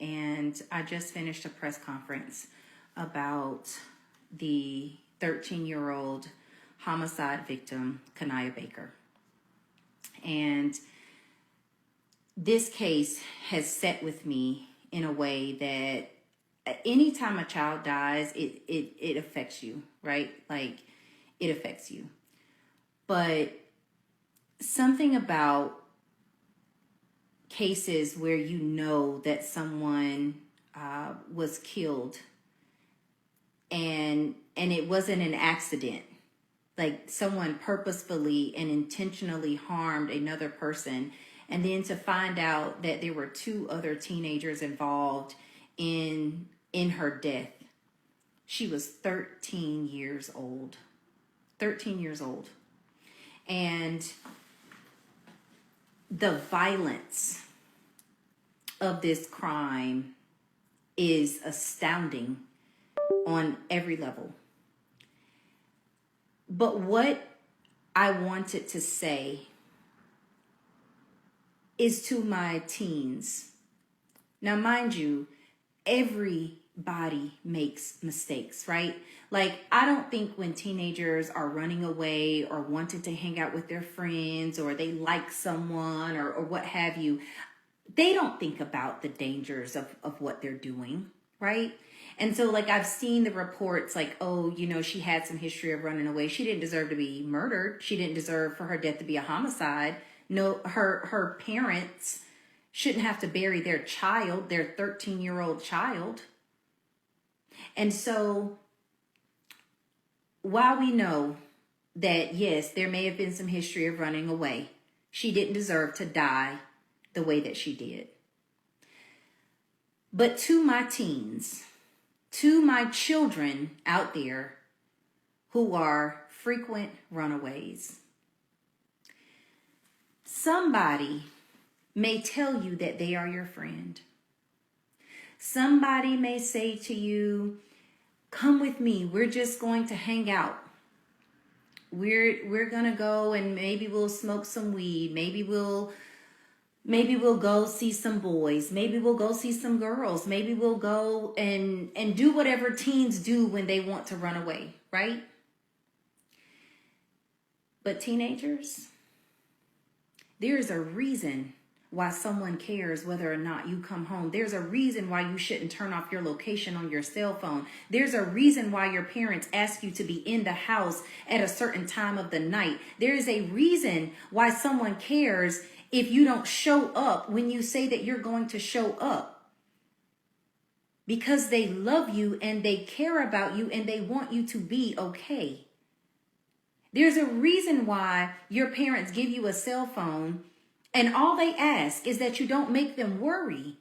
and I just finished a press conference about the 13-year-old homicide victim, Kanaya Baker. And this case has set with me in a way that anytime a child dies, it affects you, right? Like, it affects you. But something about cases where you know that someone was killed and it wasn't an accident, like someone purposefully and intentionally harmed another person, and then to find out that there were two other teenagers involved in her death. She was 13 years old. 13 years old. And the violence of this crime is astounding on every level. But what I wanted to say is to my teens. Now, mind you, everybody makes mistakes, right? Like, I don't think when teenagers are running away or wanting to hang out with their friends, or they like someone or what have you, they don't think about the dangers of what they're doing, right? And so, like, I've seen the reports like, oh, you know, she had some history of running away. She didn't deserve to be murdered. She didn't deserve for her death to be a homicide. No, her parents shouldn't have to bury their child, their 13-year-old child. And so, while we know that, yes, there may have been some history of running away, she didn't deserve to die the way that she did. But to my teens, to my children out there who are frequent runaways, somebody may tell you that they are your friend. Somebody may say to you, come with me, we're just going to hang out. We're going to go and maybe we'll smoke some weed. Maybe we'll go see some boys. Maybe we'll go see some girls. Maybe we'll go and do whatever teens do when they want to run away, right? But teenagers, there's a reason why someone cares whether or not you come home. There's a reason why you shouldn't turn off your location on your cell phone. There's a reason why your parents ask you to be in the house at a certain time of the night. There is a reason why someone cares if you don't show up when you say that you're going to show up. Because they love you and they care about you and they want you to be okay. There's a reason why your parents give you a cell phone and all they ask is that you don't make them worry.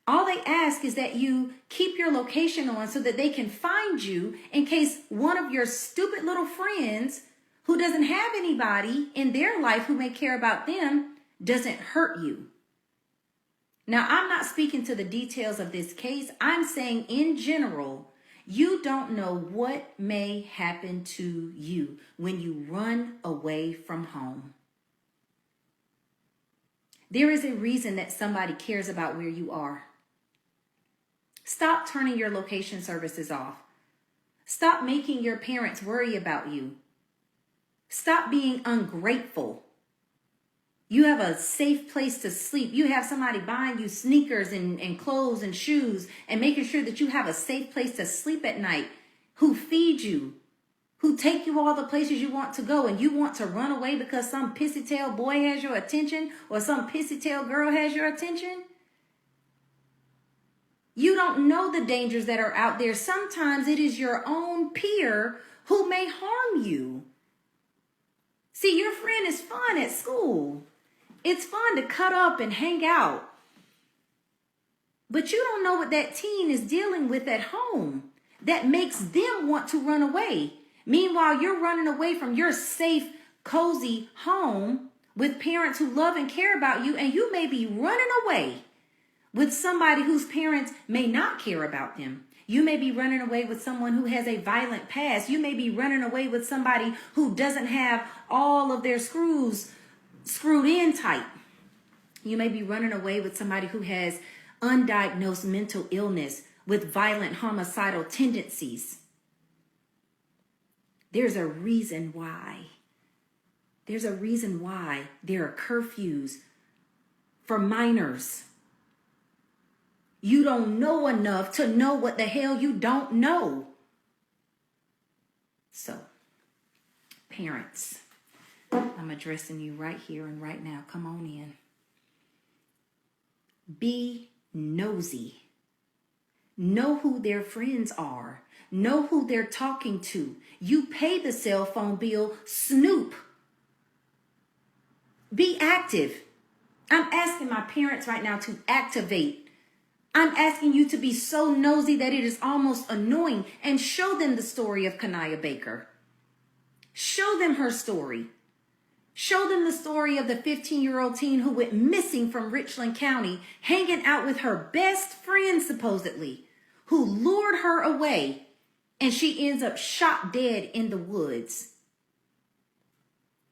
All they ask is that you keep your location on so that they can find you in case one of your stupid little friends who doesn't have anybody in their life who may care about them doesn't hurt you. Now, I'm not speaking to the details of this case. I'm saying in general, you don't know what may happen to you when you run away from home. There is a reason that somebody cares about where you are. Stop turning your location services off. Stop making your parents worry about you. Stop being ungrateful. You have a safe place to sleep. You have somebody buying you sneakers and clothes and shoes and making sure that you have a safe place to sleep at night, who feed you, who take you all the places you want to go, and you want to run away because some pissy tail boy has your attention or some pissy tail girl has your attention. You don't know the dangers that are out there. Sometimes it is your own peer who may harm you. See, your friend is fun at school. It's fun to cut up and hang out. But you don't know what that teen is dealing with at home that makes them want to run away. Meanwhile, you're running away from your safe, cozy home with parents who love and care about you, and you may be running away with somebody whose parents may not care about them. You may be running away with someone who has a violent past. You may be running away with somebody who doesn't have all of their screws screwed in tight. You may be running away with somebody who has undiagnosed mental illness with violent homicidal tendencies. There's a reason why. There's a reason why there are curfews for minors. You don't know enough to know what the hell you don't know. So, parents, I'm addressing you right here and right now. Come on in. Be nosy. Know who their friends are. Know who they're talking to. You pay the cell phone bill. Snoop. Be active. I'm asking my parents right now to activate. I'm asking you to be so nosy that it is almost annoying, and show them the story of Kanaya Baker. Show them her story. Show them the story of the 15-year-old teen who went missing from Richland County, hanging out with her best friend, supposedly, who lured her away, and she ends up shot dead in the woods.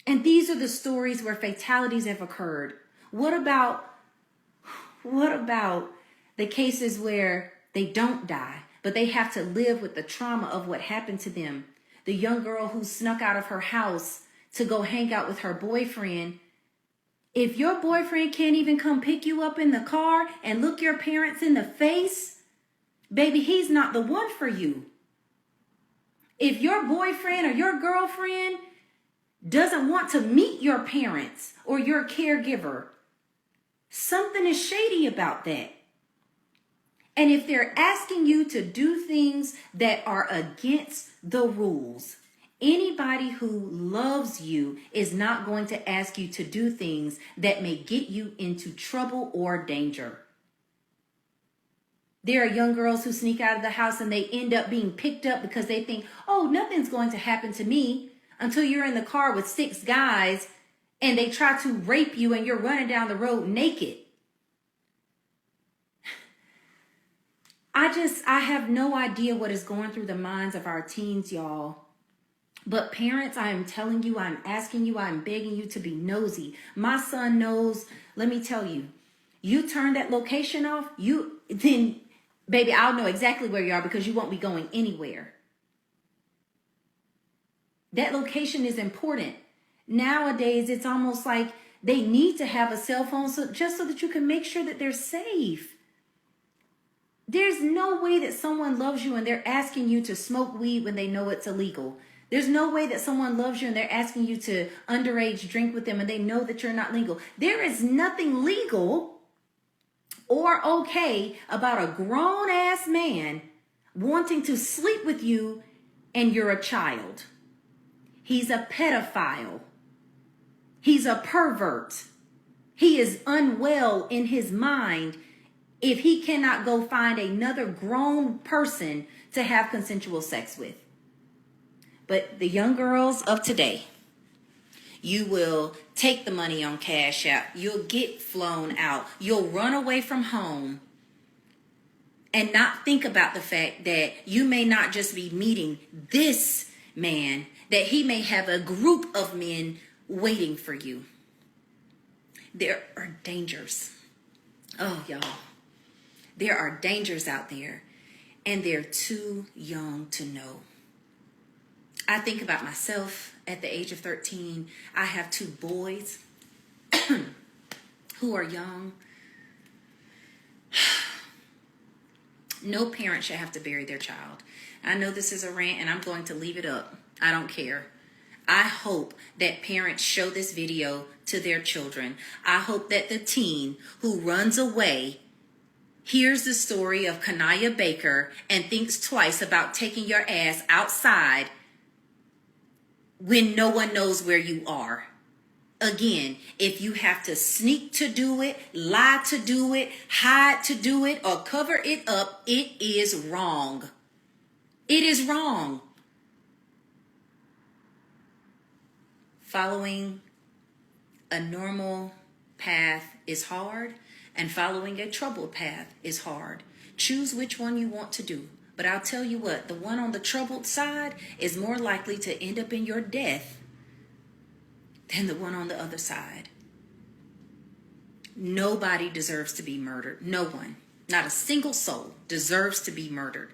And these are the stories where fatalities have occurred. What about the cases where they don't die, but they have to live with the trauma of what happened to them? The young girl who snuck out of her house to go hang out with her boyfriend. If your boyfriend can't even come pick you up in the car and look your parents in the face, baby, he's not the one for you. If your boyfriend or your girlfriend doesn't want to meet your parents or your caregiver, something is shady about that. And if they're asking you to do things that are against the rules, anybody who loves you is not going to ask you to do things that may get you into trouble or danger. There are young girls who sneak out of the house and they end up being picked up because they think, oh, nothing's going to happen to me, until you're in the car with 6 guys and they try to rape you and you're running down the road naked. I have no idea what is going through the minds of our teens, y'all. But parents, I am telling you, I'm asking you, I'm begging you to be nosy. My son knows, let me tell you, you turn that location off, then, baby, I'll know exactly where you are because you won't be going anywhere. That location is important. Nowadays, it's almost like they need to have a cell phone just so that you can make sure that they're safe. There's no way that someone loves you and they're asking you to smoke weed when they know it's illegal. There's no way that someone loves you and they're asking you to underage drink with them and they know that you're not legal. There is nothing legal or okay about a grown-ass man wanting to sleep with you and you're a child. He's a pedophile. He's a pervert. He is unwell in his mind if he cannot go find another grown person to have consensual sex with. But the young girls of today, you will take the money on Cash App. You'll get flown out. You'll run away from home and not think about the fact that you may not just be meeting this man, that he may have a group of men waiting for you. There are dangers. Oh, y'all. There are dangers out there, and they're too young to know. I think about myself at the age of 13. I have 2 boys who are young. No parent should have to bury their child. I know this is a rant, and I'm going to leave it up. I don't care. I hope that parents show this video to their children. I hope that the teen who runs away hears the story of Kanaya Baker and thinks twice about taking your ass outside when no one knows where you are. Again, if you have to sneak to do it, lie to do it, hide to do it, or cover it up, it is wrong. It is wrong. Following a normal path is hard, and following a troubled path is hard. Choose which one you want to do. But I'll tell you what, the one on the troubled side is more likely to end up in your death than the one on the other side. Nobody deserves to be murdered. No one. Not a single soul deserves to be murdered.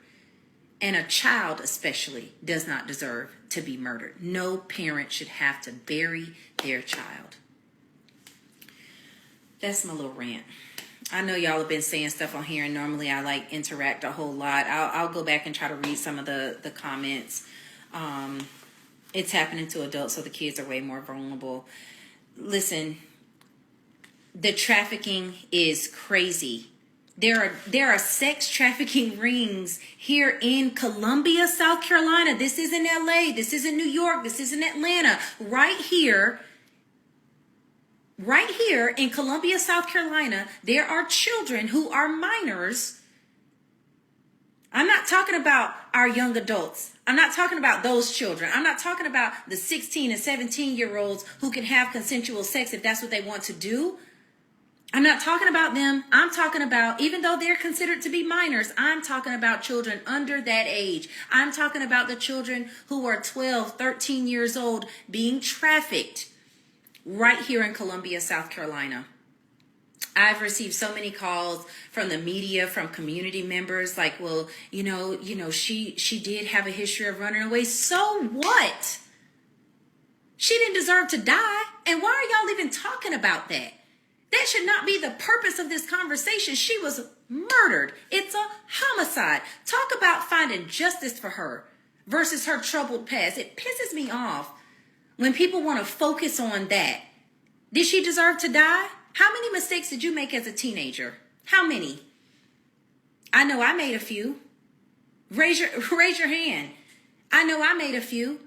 And a child especially does not deserve to be murdered. No parent should have to bury their child. That's my little rant. I know y'all have been saying stuff on here, and normally I like interact a whole lot. I'll go back and try to read some of the comments. It's happening to adults, so the kids are way more vulnerable. Listen, the trafficking is crazy. There are sex trafficking rings here in Columbia, South Carolina. This isn't LA. This isn't New York. This isn't Atlanta. Right here in Columbia, South Carolina, there are children who are minors. I'm not talking about our young adults. I'm not talking about those children. I'm not talking about the 16 and 17-year-olds who can have consensual sex if that's what they want to do. I'm not talking about them. I'm talking about, even though they're considered to be minors, I'm talking about children under that age. I'm talking about the children who are 12, 13 years old being trafficked right here in Columbia, South Carolina. I've received so many calls from the media, from community members, like, well, she did have a history of running away. So what? She didn't deserve to die. And why are y'all even talking about that? That should not be the purpose of this conversation. She was murdered. It's a homicide. Talk about finding justice for her versus her troubled past. It pisses me off when people want to focus on that. Did she deserve to die? How many mistakes did you make as a teenager? How many? I know I made a few. Raise your hand. I know I made a few.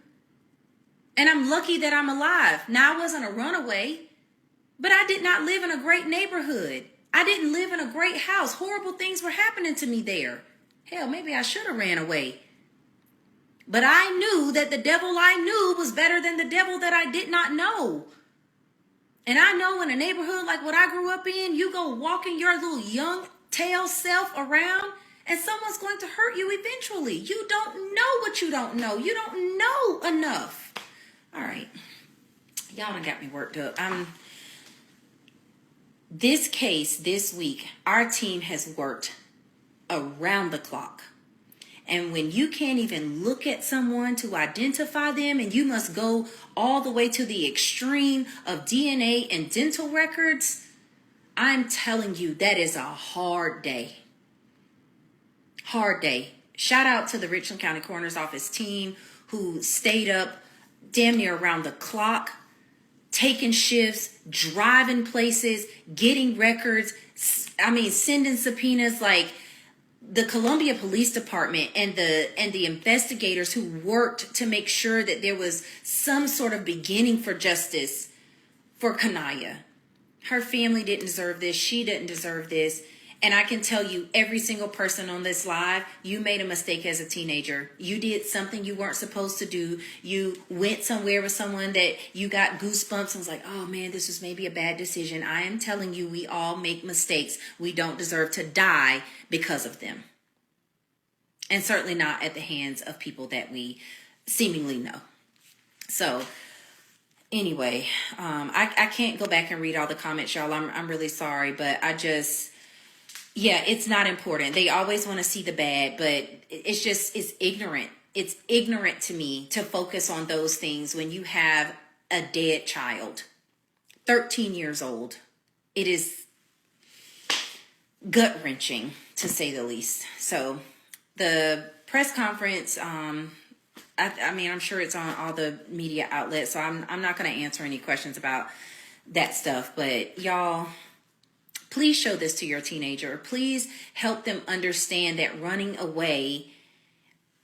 And I'm lucky that I'm alive. Now, I wasn't a runaway, but I did not live in a great neighborhood. I didn't live in a great house. Horrible things were happening to me there. Hell, maybe I should have ran away. But I knew that the devil I knew was better than the devil that I did not know. And I know in a neighborhood like what I grew up in, you go walking your little young tail self around and someone's going to hurt you eventually. You don't know what you don't know. You don't know enough. All right. Y'all done got me worked up. This case this week, our team has worked around the clock. And when you can't even look at someone to identify them, and you must go all the way to the extreme of DNA and dental records, I'm telling you, that is a hard day. Hard day. Shout out to the Richland County Coroner's Office team who stayed up damn near around the clock, taking shifts, driving places, getting records, sending subpoenas. Like, the Columbia Police Department and the investigators who worked to make sure that there was some sort of beginning for justice for Kanaya. Her family didn't deserve this. She didn't deserve this. And I can tell you, every single person on this live, you made a mistake as a teenager. You did something you weren't supposed to do. You went somewhere with someone that you got goosebumps and was like, oh man, this was maybe a bad decision. I am telling you, we all make mistakes. We don't deserve to die because of them. And certainly not at the hands of people that we seemingly know. So anyway, I can't go back and read all the comments, y'all. I'm really sorry, but it's not important. They always want to see the bad, but it's ignorant. It's ignorant to me to focus on those things when you have a dead child, 13 years old. It is gut-wrenching, to say the least. So the press conference, I'm sure it's on all the media outlets, so I'm not going to answer any questions about that stuff. But y'all, please show this to your teenager. Please help them understand that running away,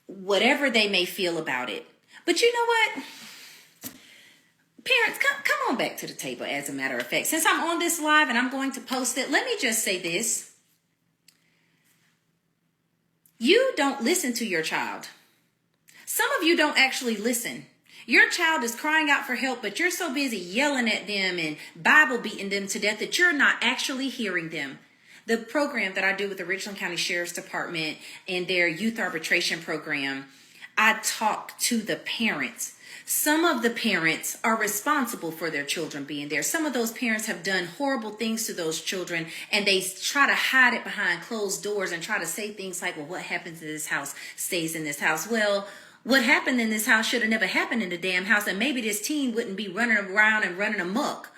whatever they may feel about it. But you know what? Parents, come on back to the table, as a matter of fact. Since I'm on this live and I'm going to post it, let me just say this. You don't listen to your child. Some of you don't actually listen. Your child is crying out for help, but you're so busy yelling at them and Bible beating them to death that you're not actually hearing them. The program that I do with the Richland County Sheriff's Department and their youth arbitration program, I talk to the parents Some of the parents are responsible for their children being there. Some of those parents have done horrible things to those children, and they try to hide it behind closed doors and try to say things like, well, what happens in this house stays in this house. Well, what happened in this house should have never happened in the damn house, and maybe this teen wouldn't be running around and running amok.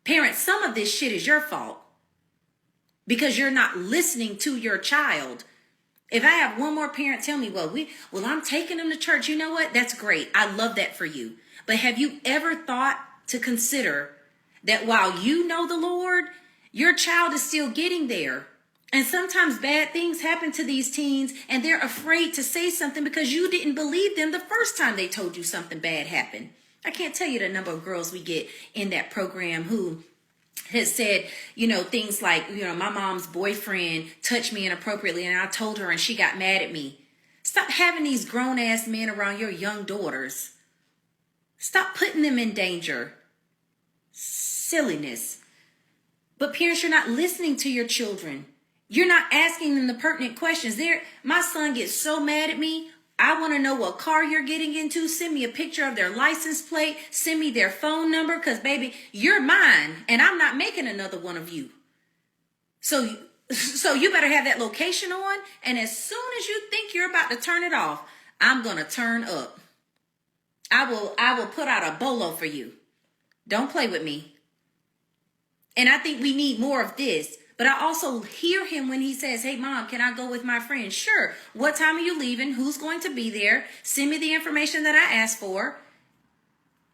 Parents, some of this shit is your fault because you're not listening to your child. If I have one more parent tell me, well, I'm taking them to church. You know what? That's great. I love that for you. But have you ever thought to consider that while you know the Lord, your child is still getting there? And sometimes bad things happen to these teens and they're afraid to say something because you didn't believe them the first time they told you something bad happened. I can't tell you the number of girls we get in that program who has said, things like, my mom's boyfriend touched me inappropriately and I told her and she got mad at me. Stop having these grown ass men around your young daughters. Stop putting them in danger. Silliness. But parents, you're not listening to your children. You're not asking them the pertinent questions. My son gets so mad at me. I want to know what car you're getting into. Send me a picture of their license plate. Send me their phone number because, baby, you're mine and I'm not making another one of you. So you better have that location on. And as soon as you think you're about to turn it off, I'm going to turn up. I will put out a bolo for you. Don't play with me. And I think we need more of this. But I also hear him when he says, hey, Mom, can I go with my friend? Sure. What time are you leaving? Who's going to be there? Send me the information that I asked for.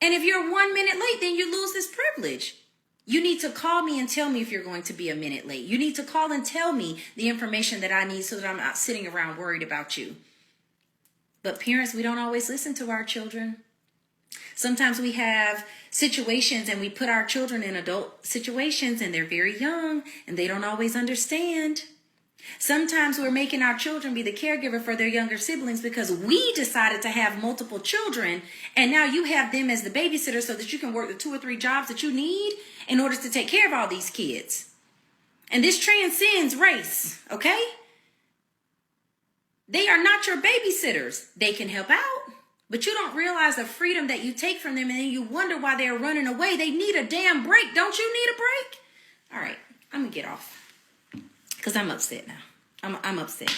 And if you're 1 minute late, then you lose this privilege. You need to call me and tell me if you're going to be a minute late. You need to call and tell me the information that I need so that I'm not sitting around worried about you. But parents, we don't always listen to our children. Sometimes we have situations and we put our children in adult situations and they're very young and they don't always understand. Sometimes we're making our children be the caregiver for their younger siblings because we decided to have multiple children and now you have them as the babysitter so that you can work the 2 or 3 jobs that you need in order to take care of all these kids. And this transcends race, okay? They are not your babysitters. They can help out. But you don't realize the freedom that you take from them and then you wonder why they're running away. They need a damn break. Don't you need a break? All right, I'm going to get off because I'm upset now. I'm upset.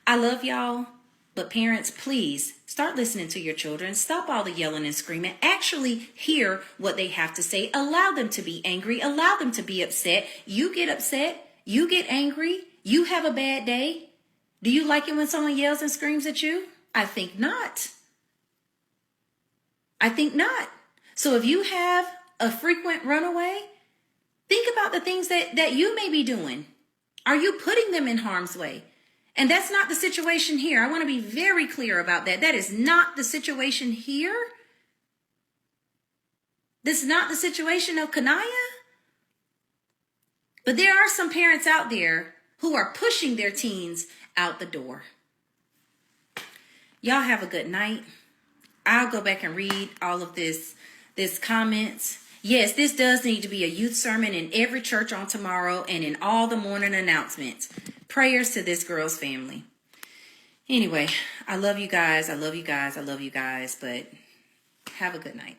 I love y'all, but parents, please start listening to your children. Stop all the yelling and screaming. Actually hear what they have to say. Allow them to be angry. Allow them to be upset. You get upset. You get angry. You have a bad day. Do you like it when someone yells and screams at you? I think not. I think not. So if you have a frequent runaway, think about the things that you may be doing. Are you putting them in harm's way? And that's not the situation here. I want to be very clear about that. That is not the situation here. This is not the situation of Kanaya. But there are some parents out there who are pushing their teens out the door. Y'all have a good night. I'll go back and read all of this comments. Yes, this does need to be a youth sermon in every church on tomorrow and in all the morning announcements. Prayers to this girl's family. Anyway, I love you guys. I love you guys. I love you guys. But have a good night.